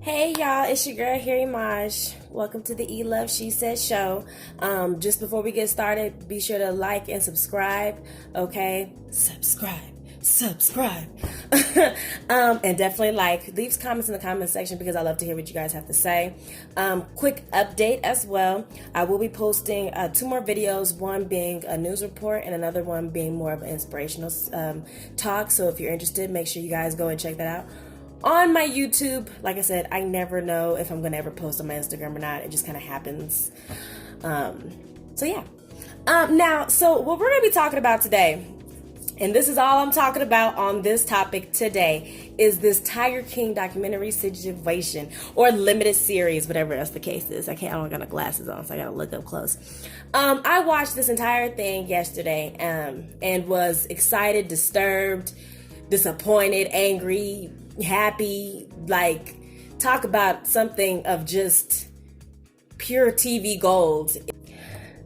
Hey y'all, it's your girl Harry Maj. Welcome to the Eluv She Said show. Just before we get started, be sure to like and subscribe. Okay, subscribe. And definitely leave comments in the comment section because I love to hear what you guys have to say. Quick update as well. I will be posting 2 more videos, one being a news report and another one being more of an inspirational talk. So if you're interested, make sure you guys go and check that out. On my YouTube, like I said, I never know if I'm going to ever post on my Instagram or not. It just kind of happens. So yeah. So what we're going to be talking about today, and this is all I'm talking about on this topic today, is this Tiger King documentary situation or limited series, whatever else the case is. I don't got no glasses on, so I got to look up close. I watched this entire thing yesterday and was excited, disturbed, disappointed, angry, happy. Talk about something of just pure TV gold.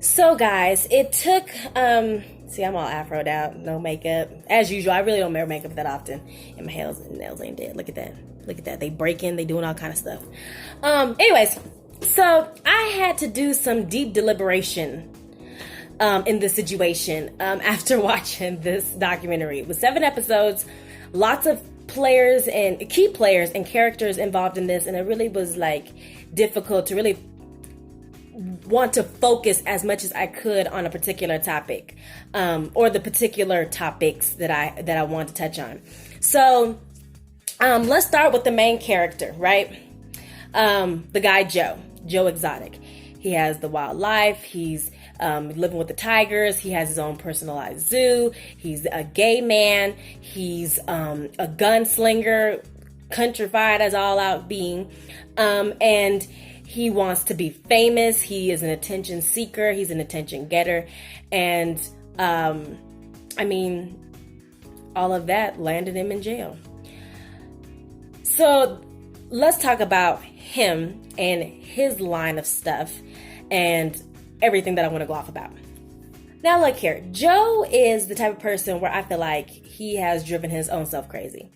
So guys, it took see, I'm all afroed out, no makeup as usual. I really don't wear makeup that often, and my nails ain't dead. Look at that, they breaking, they doing all kind of stuff. Anyways, so I had to do some deep deliberation in this situation after watching this documentary. It was 7 episodes, lots of players and key players and characters involved in this, and it really was difficult to really want to focus as much as I could on a particular topic, or the particular topics that I want to touch on. So let's start with the main character, right? The guy Joe Exotic. He has the wildlife. He's living with the tigers. He has his own personalized zoo. He's a gay man. He's a gunslinger, countrified as all out being. And he wants to be famous. He is an attention seeker. He's an attention getter. And all of that landed him in jail. So let's talk about him and his line of stuff and everything that I want to go off about. Now look here, Joe is the type of person where I feel like he has driven his own self crazy.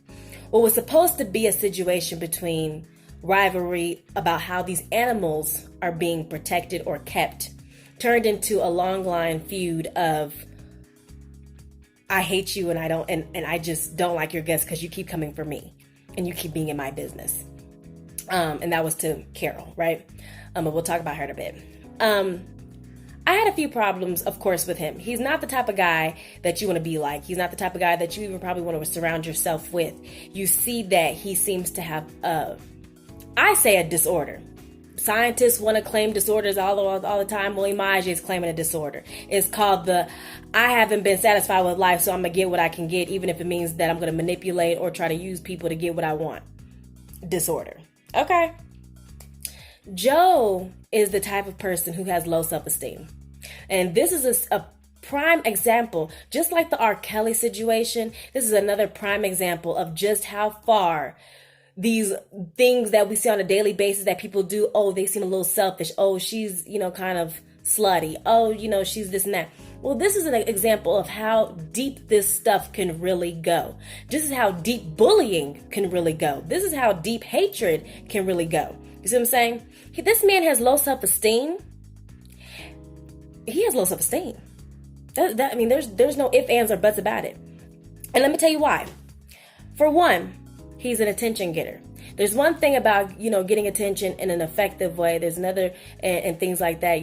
What was supposed to be a situation between rivalry about how these animals are being protected or kept turned into a long line feud of I hate you and I just don't like your guts because you keep coming for me and you keep being in my business. And that was to Carol, right? But we'll talk about her in a bit. I had a few problems, of course, with him. He's not the type of guy that you want to be like. He's not the type of guy that you even probably want to surround yourself with. You see that he seems to have a disorder. Scientists want to claim disorders all the time. Well, Imaj is claiming a disorder. It's called the I haven't been satisfied with life, so I'm going to get what I can get, even if it means that I'm going to manipulate or try to use people to get what I want. Disorder. Okay. Joe is the type of person who has low self-esteem. And this is a prime example, just like the R. Kelly situation, this is another prime example of just how far these things that we see on a daily basis that people do, oh, they seem a little selfish. Oh, she's, kind of slutty. Oh, she's this and that. Well, this is an example of how deep this stuff can really go. This is how deep bullying can really go. This is how deep hatred can really go. You see what I'm saying? This man has low self-esteem. He has low self-esteem. There's no ifs, ands, or buts about it. And let me tell you why. For one, he's an attention getter. There's one thing about, getting attention in an effective way. There's another, and things like that,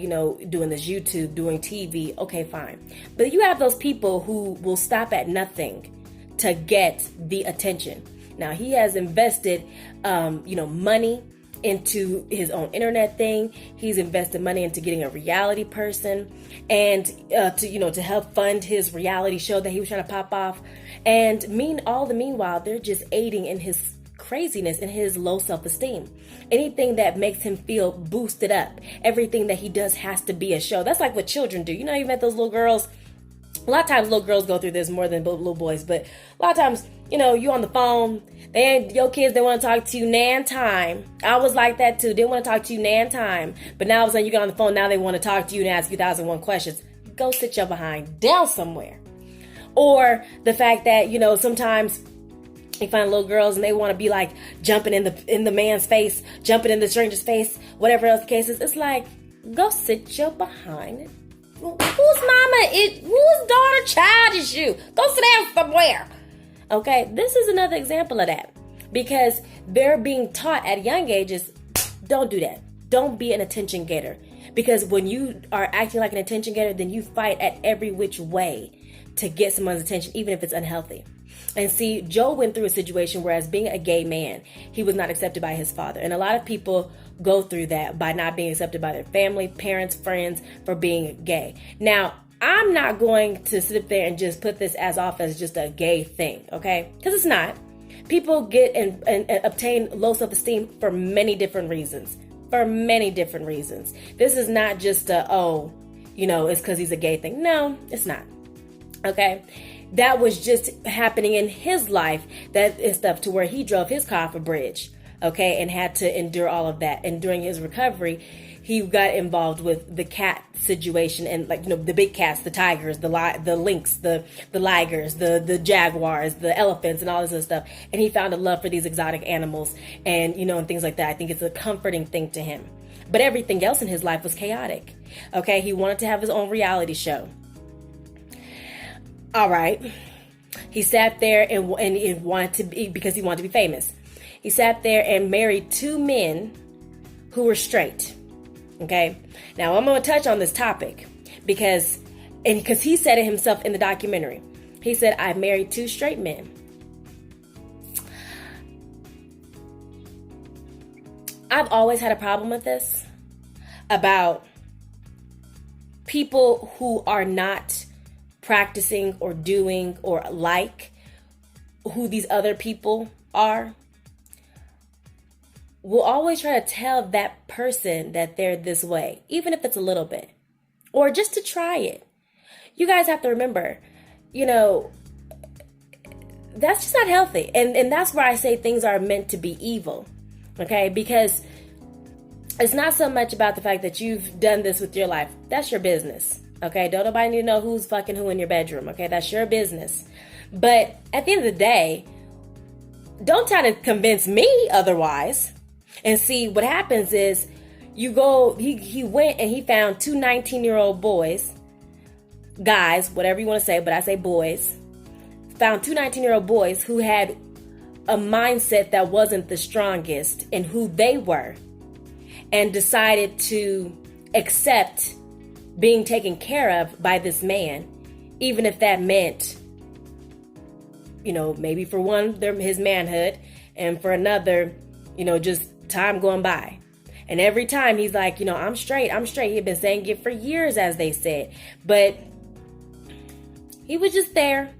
doing this YouTube, doing TV. Okay, fine. But you have those people who will stop at nothing to get the attention. Now, he has invested, money into his own internet thing. He's invested money into getting a reality person and to help fund his reality show that he was trying to pop off. And meanwhile, they're just aiding in his craziness and his low self-esteem. Anything that makes him feel boosted up, everything that he does has to be a show. That's like what children do. You met those little girls. A lot of times little girls go through this more than little boys, but a lot of times, you on the phone, your kids, they want to talk to you nan time. I was like that too. They want to talk to you nan time. But now all of a sudden you get on the phone, now they want to talk to you and ask you 1,001 questions. Go sit your behind down somewhere. Or the fact that, sometimes You find little girls and they want to be like jumping in the man's face, jumping in the stranger's face, whatever else the case is. It's like, go sit your behind. Whose daughter, child is you? Go sit down somewhere. Okay, this is another example of that. Because they're being taught at young ages, don't do that. Don't be an attention getter. Because when you are acting like an attention getter, then you fight at every which way to get someone's attention, even if it's unhealthy. And see, Joe went through a situation where, as being a gay man, he was not accepted by his father. And a lot of people go through that by not being accepted by their family, parents, friends, for being gay. Now, I'm not going to sit up there and just put this as off as just a gay thing, okay? Because it's not. People get and obtain low self-esteem for many different reasons. For many different reasons. This is not just it's because he's a gay thing. No, it's not. Okay? That was just happening in his life, that is stuff to where he drove his car off a bridge, okay, and had to endure all of that. And during his recovery, he got involved with the cat situation and the big cats, the tigers, the lynx, the ligers, the jaguars, the elephants, and all this other stuff. And he found a love for these exotic animals and and things like that. I think it's a comforting thing to him. But everything else in his life was chaotic. Okay, he wanted to have his own reality show. All right. He sat there and he wanted to be, because he wanted to be famous. He sat there and married 2 men who were straight. Okay. Now I'm going to touch on this topic because he said it himself in the documentary. He said, I married 2 straight men. I've always had a problem with this about people who are not practicing or doing or like who these other people are. Will always try to tell that person that they're this way, even if it's a little bit, or just to try it. You guys have to remember, that's just not healthy. And that's where I say things are meant to be evil. Okay, because it's not so much about the fact that you've done this with your life. That's your business. Okay, don't nobody need to know who's fucking who in your bedroom. Okay, that's your business. But at the end of the day, don't try to convince me otherwise. And see, what happens is he went and he found 2 19-year-old boys, guys, whatever you want to say, but I say boys, found 2 19-year-old boys who had a mindset that wasn't the strongest in who they were, and decided to accept being taken care of by this man, even if that meant, maybe for one, his manhood, and for another, just time going by. And every time he's like, I'm straight. He had been saying it for years, as they said, but he was just there.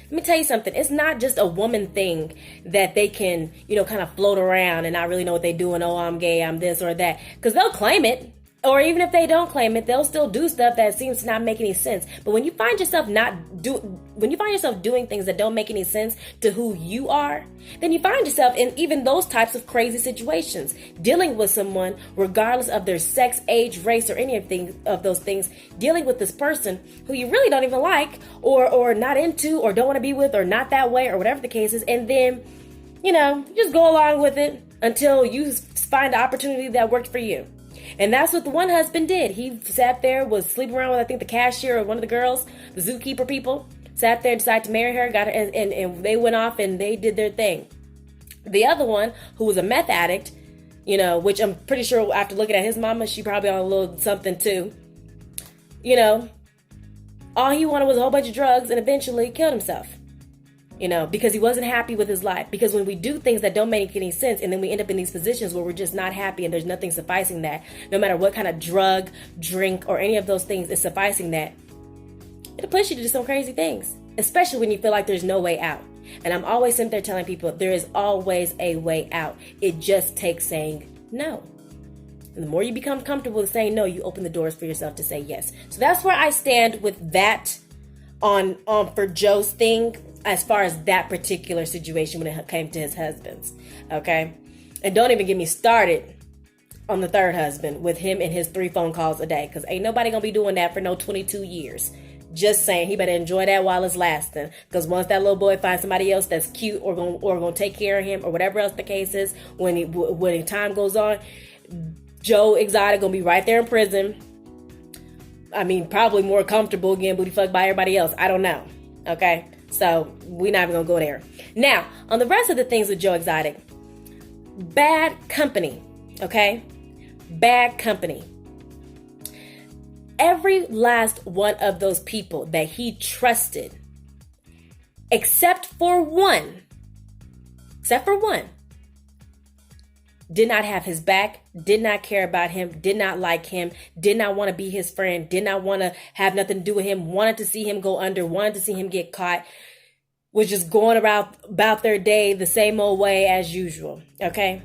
Let me tell you something. It's not just a woman thing that they can, kind of float around and not really know what they're doing. Oh, I'm gay, I'm this or that. Because they'll claim it. Or even if they don't claim it, they'll still do stuff that seems to not make any sense. But when you find yourself doing things that don't make any sense to who you are, then you find yourself in even those types of crazy situations, dealing with someone regardless of their sex, age, race, or any of those things, dealing with this person who you really don't even like, or not into, or don't want to be with, or not that way, or whatever the case is, and then you just go along with it until you find the opportunity that worked for you. And that's what the one husband did. He sat there, was sleeping around with, I think, the cashier or one of the girls, the zookeeper people, sat there, decided to marry her, got her, and they went off and they did their thing. The other one, who was a meth addict, which I'm pretty sure after looking at his mama, she probably on a little something too. All he wanted was a whole bunch of drugs and eventually killed himself. Because he wasn't happy with his life. Because when we do things that don't make any sense, and then we end up in these positions where we're just not happy and there's nothing sufficing that, no matter what kind of drug, drink, or any of those things is sufficing that, it'll push you to do some crazy things, especially when you feel like there's no way out. And I'm always sitting there telling people there is always a way out. It just takes saying no. And the more you become comfortable with saying no, you open the doors for yourself to say yes. So that's where I stand with that on for Joe's thing, as far as that particular situation when it came to his husbands. Okay? And don't even get me started on the third husband with him and his 3 phone calls a day, because ain't nobody gonna be doing that for no 22 years. Just saying, he better enjoy that while it's lasting. Because once that little boy finds somebody else that's cute or gonna take care of him or whatever else the case is, when time goes on, Joe Exotic gonna be right there in prison. I mean, probably more comfortable getting booty fucked by everybody else. I don't know. Okay, so we're not even gonna go there. Now, on the rest of the things with Joe Exotic, bad company. Okay, bad company. Every last one of those people that he trusted, except for one, did not have his back, did not care about him, did not like him, did not want to be his friend, did not want to have nothing to do with him, wanted to see him go under, wanted to see him get caught, was just going about their day the same old way as usual. Okay.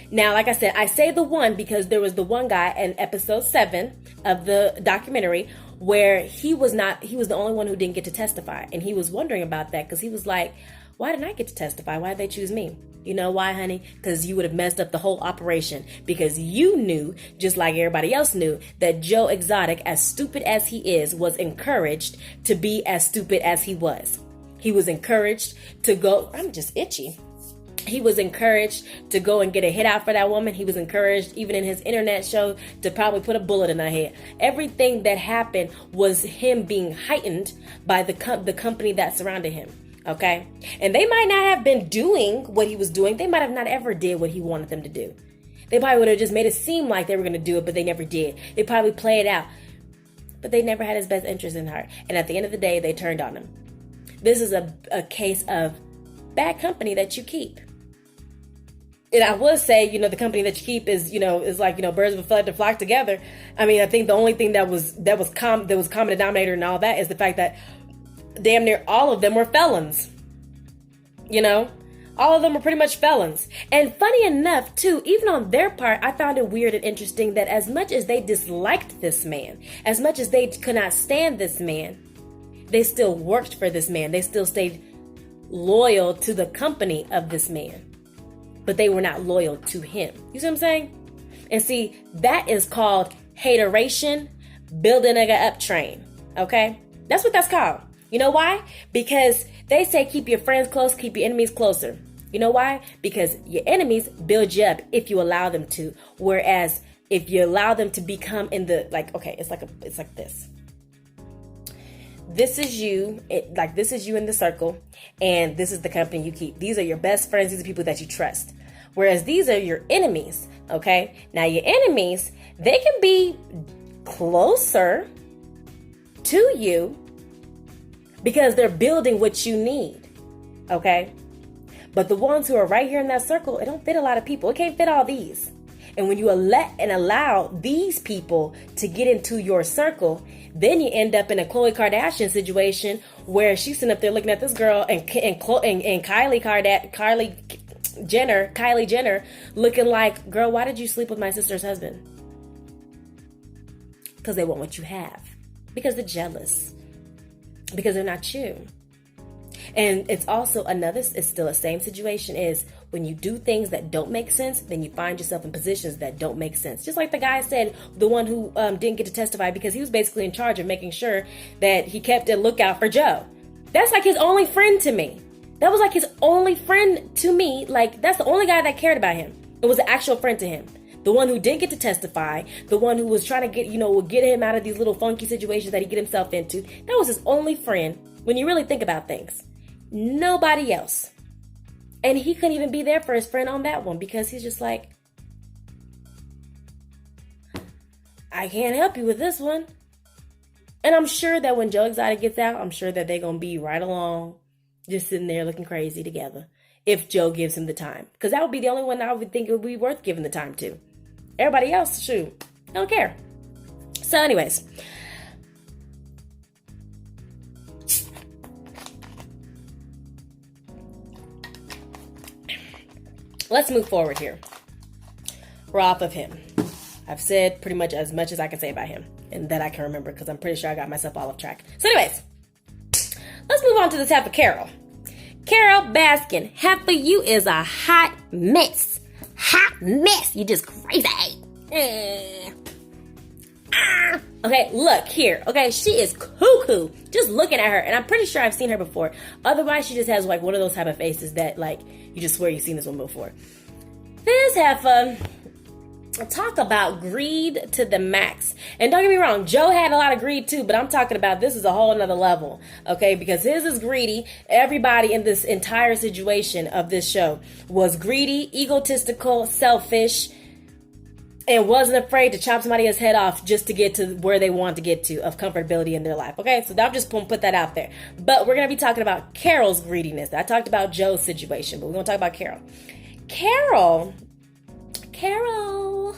Now, like I said, I say the one because there was the one guy in episode 7 of the documentary where he was the only one who didn't get to testify. And he was wondering about that because he was like, why didn't I get to testify? Why did they choose me? You know why, honey? Because you would have messed up the whole operation. Because you knew, just like everybody else knew, that Joe Exotic, as stupid as he is, was encouraged to be as stupid as he was. He was encouraged to go, I'm just itchy. He was encouraged to go and get a hit out for that woman. He was encouraged, even in his internet show, to probably put a bullet in her head. Everything that happened was him being heightened by the company that surrounded him. Okay? And they might not have been doing what he was doing. They might have not ever did what he wanted them to do. They probably would have just made it seem like they were going to do it, but they never did. They probably played it out. But they never had his best interest in heart. And at the end of the day, they turned on him. This is a case of bad company that you keep. And I would say, the company that you keep is like, birds of a feather flock together. I mean, I think the only thing that was common denominator and all that is the fact that damn near all of them were felons. All of them were pretty much felons. And funny enough, too, even on their part, I found it weird and interesting that as much as they disliked this man, as much as they could not stand this man, they still worked for this man. They still stayed loyal to the company of this man. But they were not loyal to him. You see what I'm saying? And see, that is called hateration, build a nigga up train. Okay? That's what that's called. You know why? Because they say keep your friends close, keep your enemies closer. You know why? Because your enemies build you up if you allow them to. Whereas if you allow them to become in the, it's like this. This is you, this is you in the circle, and this is the company you keep. These are your best friends. These are people that you trust. Whereas these are your enemies, okay? Now, your enemies, they can be closer to you because they're building what you need, okay? But the ones who are right here in that circle, it don't fit a lot of people. It can't fit all these. And when you let and allow these people to get into your circle, then you end up in a Khloe Kardashian situation where she's sitting up there looking at this girl and Kylie Jenner looking like, girl, why did you sleep with my sister's husband? Because they want what you have. Because they're jealous. Because they're not you. And it's also it's still the same situation is when you do things that don't make sense, then you find yourself in positions that don't make sense. Just like the guy said, the one who didn't get to testify because he was basically in charge of making sure that he kept a lookout for Joe. That's like his only friend to me. That was like his only friend to me. Like, that's the only guy that cared about him. It was an actual friend to him. The one who didn't get to testify, the one who was trying to get him out of these little funky situations that he get himself into. That was his only friend when you really think about things. Nobody else. And he couldn't even be there for his friend on that one because he's just like, I can't help you with this one. And I'm sure that when Joe Exotic gets out, I'm sure that they're going to be right along, just sitting there looking crazy together. If Joe gives him the time. Because that would be the only one I would think it would be worth giving the time to. Everybody else, shoot, I don't care. So anyways. Let's move forward here. We're off of him. I've said pretty much as I can say about him. And that I can remember because I'm pretty sure I got myself all off track. So anyways. Let's move on to the type of Carol. Carol Baskin. Half of you is a hot mess. Hot mess. You just crazy. Okay, look here. Okay, she is cuckoo. Just looking at her, and I'm pretty sure I've seen her before. Otherwise, she just has like one of those type of faces that like you just swear you've seen this one before. This heifer, talk about greed to the max. And don't get me wrong, Joe had a lot of greed too, but I'm talking about this is a whole nother level, okay? Because his is greedy. Everybody in this entire situation of this show was greedy, egotistical, selfish, and wasn't afraid to chop somebody's head off just to get to where they want to get to of comfortability in their life. Okay, so I'm just going to put that out there. But we're going to be talking about Carol's greediness. I talked about Joe's situation, but we're going to talk about Carol. Carol,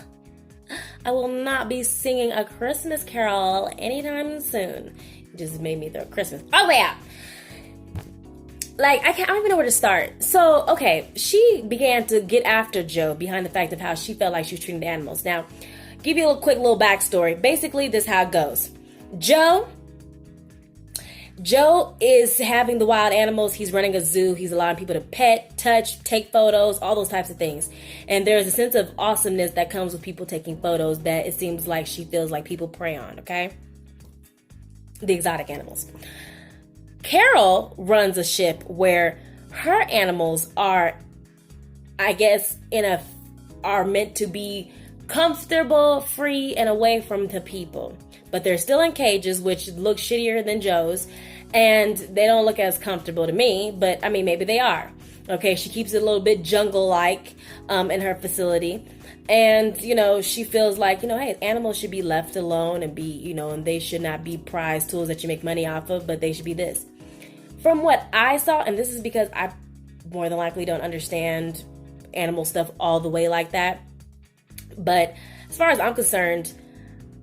I will not be singing a Christmas carol anytime soon. It just made me throw Christmas all the way out. Like, I don't even know where to start. So, okay, she began to get after Joe behind the fact of how she felt like she was treating the animals. Now, give you a quick little backstory. Basically, this is how it goes. Joe is having the wild animals. He's running a zoo. He's allowing people to pet, touch, take photos, all those types of things. And there's a sense of awesomeness that comes with people taking photos that it seems like she feels like people prey on, okay? The exotic animals. Carol runs a ship where her animals are, I guess, are meant to be comfortable, free, and away from the people. But they're still in cages, which look shittier than Joe's, and they don't look as comfortable to me, but I mean, maybe they are. Okay, she keeps it a little bit jungle-like in her facility. And, she feels like, hey, animals should be left alone and be, and they should not be prize tools that you make money off of, but they should be this. From what I saw, and this is because I more than likely don't understand animal stuff all the way like that, but as far as I'm concerned,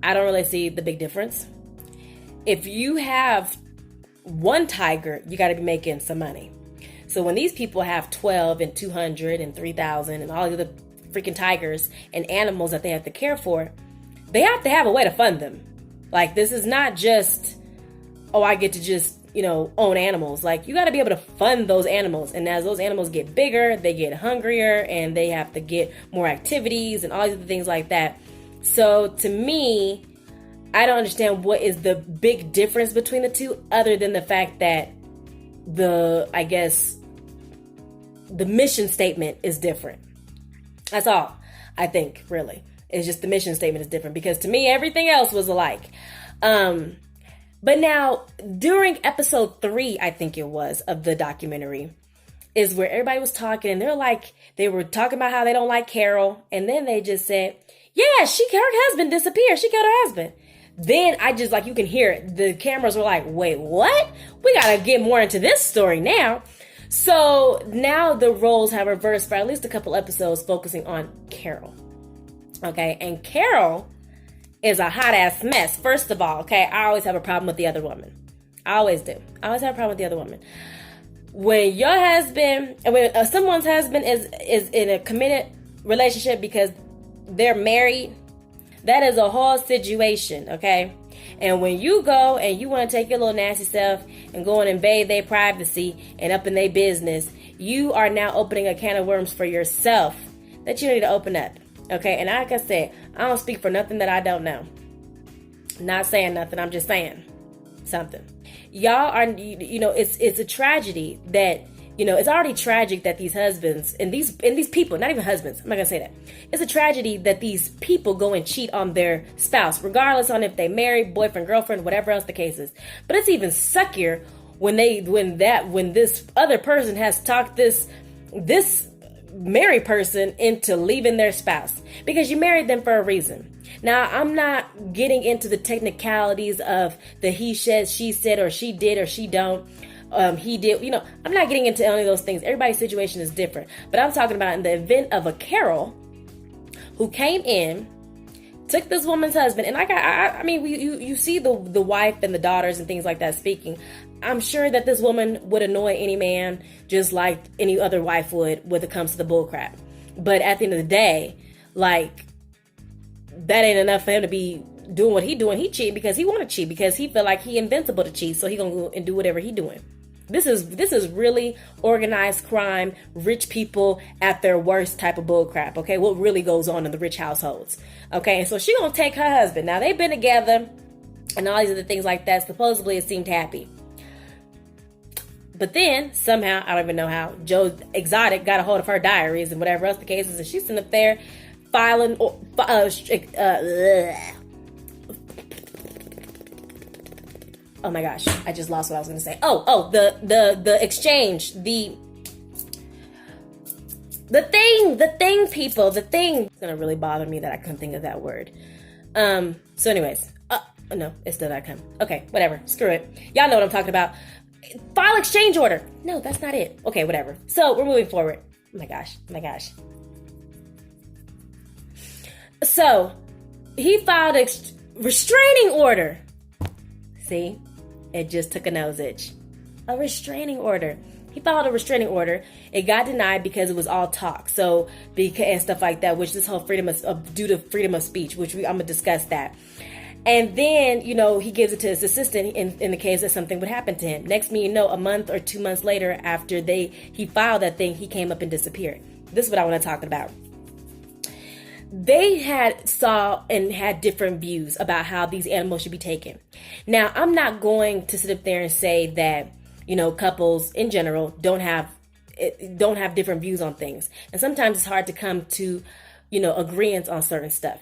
I don't really see the big difference. If you have one tiger, you got to be making some money. So when these people have 12 and 200 and 3,000 and all the other freaking tigers and animals that they have to care for, they have to have a way to fund them. Like, this is not just, I get to just, own animals. Like, you got to be able to fund those animals. And as those animals get bigger, they get hungrier and they have to get more activities and all these other things like that. So to me, I don't understand what is the big difference between the two, other than the fact that the mission statement is different. That's all I think, really. It's just the mission statement is different, because to me, everything else was alike. But now, during episode 3, I think it was, of the documentary, is where everybody was talking, and they were talking about how they don't like Carol, and then they just said, yeah, her husband disappeared. She killed her husband. Then I just, you can hear it. The cameras were like, wait, what? We got to get more into this story now. So now the roles have reversed for at least a couple episodes, focusing on Carol. Okay, and Carol is a hot ass mess. First of all, okay, I always have a problem with the other woman. I always do. I always have a problem with the other woman. When your husband, when someone's husband is in a committed relationship because they're married, that is a whole situation, okay? And when you go and you want to take your little nasty self and go and invade their privacy and up in their business, you are now opening a can of worms for yourself that you need to open up, okay? And like I said, I don't speak for nothing that I don't know. Not saying nothing, I'm just saying something. Y'all are, it's a tragedy that, it's already tragic that these husbands and these people, not even husbands, I'm not gonna say that. It's a tragedy that these people go and cheat on their spouse, regardless on if they married, boyfriend, girlfriend, whatever else the case is. But it's even suckier when this other person has talked this married person into leaving their spouse, because you married them for a reason. Now, I'm not getting into the technicalities of the he said, she said, or she did, or she don't. He did, I'm not getting into any of those things. Everybody's situation is different. But I'm talking about in the event of a Carol who came in, took this woman's husband, and I mean, you see the wife and the daughters and things like that speaking. I'm sure that this woman would annoy any man just like any other wife would when it comes to the bullcrap. But at the end of the day, that ain't enough for him to be doing what he doing. He cheat because he want to cheat, because he feel like he invincible to cheat, so he gonna go and do whatever he doing. This is really organized crime, rich people at their worst type of bullcrap, okay? What really goes on in the rich households, okay? And so she gonna take her husband. Now, they've been together and all these other things like that. Supposedly it seemed happy. But then, somehow, I don't even know how, Joe Exotic got a hold of her diaries and whatever else the case is, and she's sitting up there filing, oh my gosh, I just lost what I was going to say. The exchange, the thing, people, the thing. It's going to really bother me that I couldn't think of that word. So anyways, no, it's still not coming. Okay, whatever, screw it. Y'all know what I'm talking about. File exchange order. No, that's not it. Okay, whatever. So we're moving forward. Oh my gosh. So he filed a restraining order. See, it just took a nose itch. A restraining order. He filed a restraining order. It got denied because it was all talk. So and stuff like that, which this whole due to freedom of speech, which I'm gonna discuss that. And then, he gives it to his assistant in the case that something would happen to him. Next thing you know, a month or 2 months later, after he filed that thing, he came up and disappeared. This is what I want to talk about. They had different views about how these animals should be taken. Now, I'm not going to sit up there and say that, couples in general don't have different views on things. And sometimes it's hard to come to, agreements on certain stuff.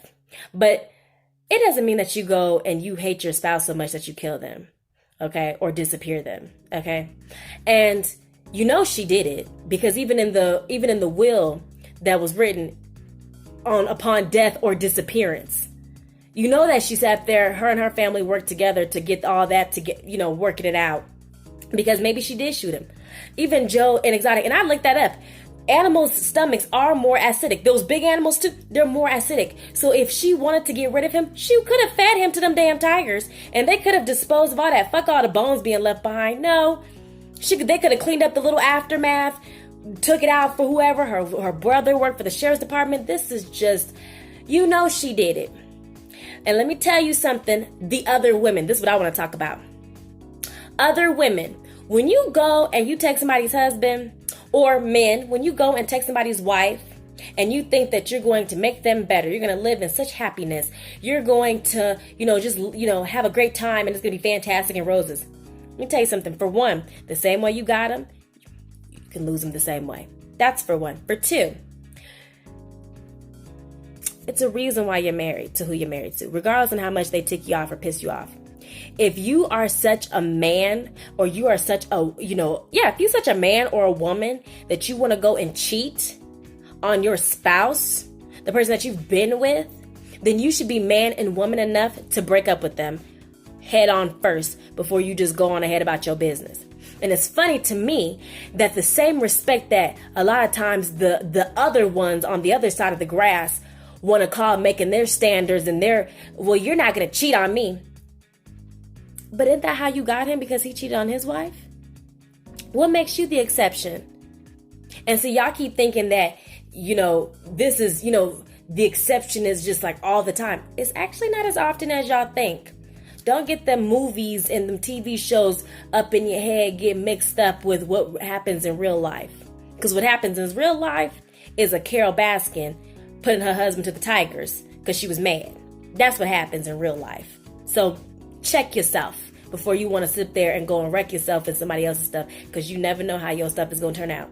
But it doesn't mean that you go and you hate your spouse so much that you kill them, okay, or disappear them, okay? And she did it, because even in the will that was written upon death or disappearance, that she sat there, her and her family worked together to get all that, to get working it out, because maybe she did shoot him. Even Joe and Exotic, and I looked that up. Animals' stomachs are more acidic. Those big animals too, they're more acidic. So if she wanted to get rid of him, she could have fed him to them damn tigers, and they could have disposed of all that. Fuck all the bones being left behind. No, they could have cleaned up the little aftermath, took it out for whoever. Her brother worked for the sheriff's department. This is just, she did it. And let me tell you something. The other women. This is what I want to talk about. Other women. When you go and you take somebody's husband, or men, when you go and take somebody's wife and you think that you're going to make them better, you're going to live in such happiness, you're going to, have a great time, and it's going to be fantastic and roses. Let me tell you something. For one, the same way you got them, you can lose them the same way. That's for one. For two, it's a reason why you're married to who you're married to, regardless of how much they tick you off or piss you off. If you are such a man, or you are such a, if you're such a man or a woman that you want to go and cheat on your spouse, the person that you've been with, then you should be man and woman enough to break up with them head on first before you just go on ahead about your business. And it's funny to me that the same respect that a lot of times the other ones on the other side of the grass want to call making their standards and you're not going to cheat on me. But isn't that how you got him? Because he cheated on his wife? What makes you the exception? And so y'all keep thinking that, this is, the exception is just like all the time. It's actually not as often as y'all think. Don't get them movies and them TV shows up in your head, get mixed up with what happens in real life. Because what happens in real life is a Carol Baskin putting her husband to the tigers because she was mad. That's what happens in real life. So check yourself before you want to sit there and go and wreck yourself and somebody else's stuff, because you never know how your stuff is going to turn out.